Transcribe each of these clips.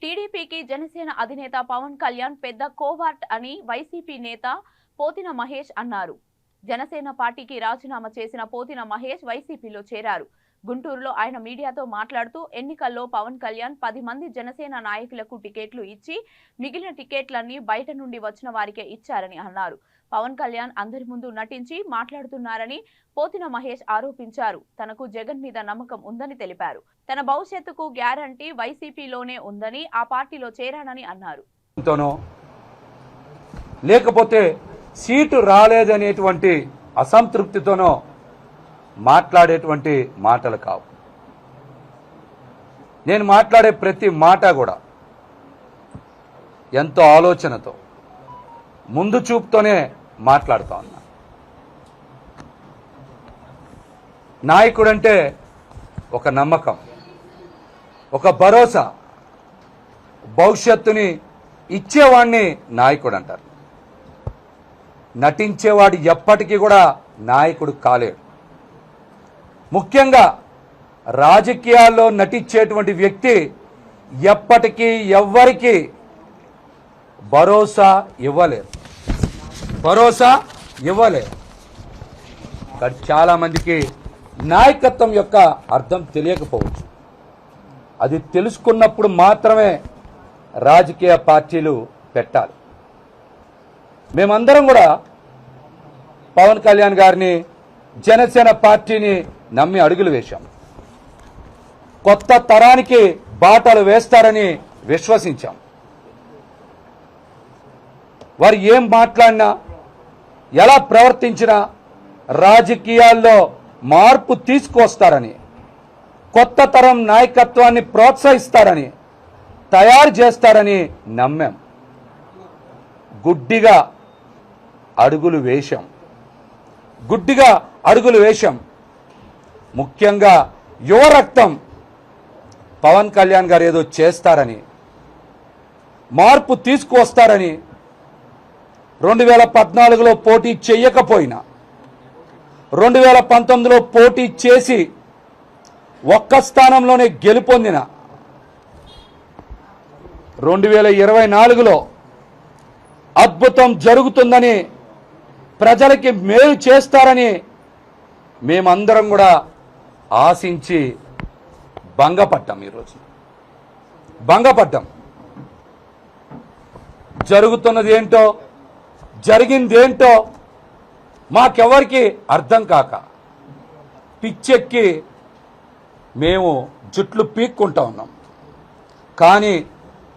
టీడీపీకి జనసేన అధినేత పవన్ కళ్యాణ్ పెద్ద కోవర్ట్ అని వైసీపీ నేత పోతిన మహేష్ అన్నారు. జనసేన పార్టీకి రాజీనామా చేసిన పోతిన మహేష్ వైసీపీలో చేరారు. గుంటూరులో ఆయన మీడియాతో మాట్లాడుతూ ఎన్నికల్లో పవన్ కళ్యాణ్ 10 మంది జనసేన నాయకులకు టికెట్లు ఇచ్చి మిగిలిన టికెట్లన్నీ బయట నుండి వచ్చిన వారికే ఇచ్చారని అన్నారు. పవన్ కళ్యాణ్ అందరి ముందు నటించి మాట్లాడుతున్నారని పోతిన మహేష్ ఆరోపించారు. తనకు జగన్ మీద నమ్మకం ఉందని తెలిపారు. తన భవిష్యత్తుకు గ్యారంటీ వైసీపీలోనే ఉందని ఆ పార్టీలో చేరానని అన్నారు. లేకపోతే సీటు రాలేదనేటువంటి అసంతృప్తితోనో మాట్లాడేటువంటి మాటలు కావు. నేను మాట్లాడే ప్రతి మాట కూడా ఎంతో ఆలోచనతో ముందు చూపుతోనే మాట్లాడుతా ఉన్నా. నాయకుడంటే ఒక నమ్మకం, ఒక భరోసా, భవిష్యత్తుని ఇచ్చేవాడిని నాయకుడు అంటారు. నటించేవాడు ఎప్పటికీ కూడా నాయకుడు కాలేడు. ముఖ్యంగా రాజకీయాల్లో నటించేటువంటి వ్యక్తి ఎప్పటికీ ఎవ్వరికి భరోసా ఇవ్వలేరు. చాలా మందికి నాయకత్వం యొక్క అర్థం తెలియకపోవచ్చు. అది తెలుసుకున్నప్పుడు మాత్రమే రాజకీయ పార్టీలు పెట్టాలి. మేమందరం కూడా పవన్ కళ్యాణ్ గారిని, జనసేన పార్టీని నమ్మి అడుగులు వేశాం. కొత్త తరానికి బాటలు వేస్తారని విశ్వసించాం. వారు ఏం మాట్లాడినా, ఎలా ప్రవర్తించినా రాజకీయాల్లో మార్పు తీసుకొస్తారని, కొత్త తరం నాయకత్వాన్ని ప్రోత్సహిస్తారని, తయారు చేస్తారని నమ్మాం. గుడ్డిగా అడుగులు వేశాం. ముఖ్యంగా యువ రక్తం పవన్ కళ్యాణ్ గారు ఏదో చేస్తారని, మార్పు తీసుకువస్తారని 2014లో పోటీ చేయకపోయినా 2019లో పోటీ చేసి ఒక్క స్థానంలోనే గెలుపొందిన 2024లో అద్భుతం జరుగుతుందని, ప్రజలకి మేలు చేస్తారని మేమందరం కూడా ఆశించి భంగపడ్డాం. ఈరోజు జరుగుతున్నది ఏంటో, జరిగిందేంటో మాకెవరికి అర్థం కాక పిచ్చెక్కి మేము జుట్లు పీక్కుంటా ఉన్నాం. కానీ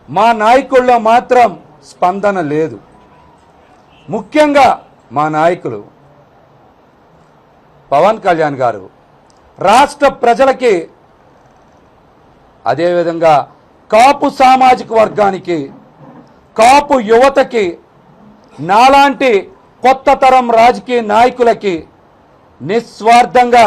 మా నాయకుల్లో మాత్రం స్పందన లేదు. ముఖ్యంగా మా నాయకులు పవన్ కళ్యాణ్ గారు రాష్ట్ర ప్రజలకి, అదేవిధంగా కాపు సామాజిక వర్గానికి, కాపు యువతకి, నాలాంటి కొత్త తరం రాజకీయ నాయకులకి నిస్వార్థంగా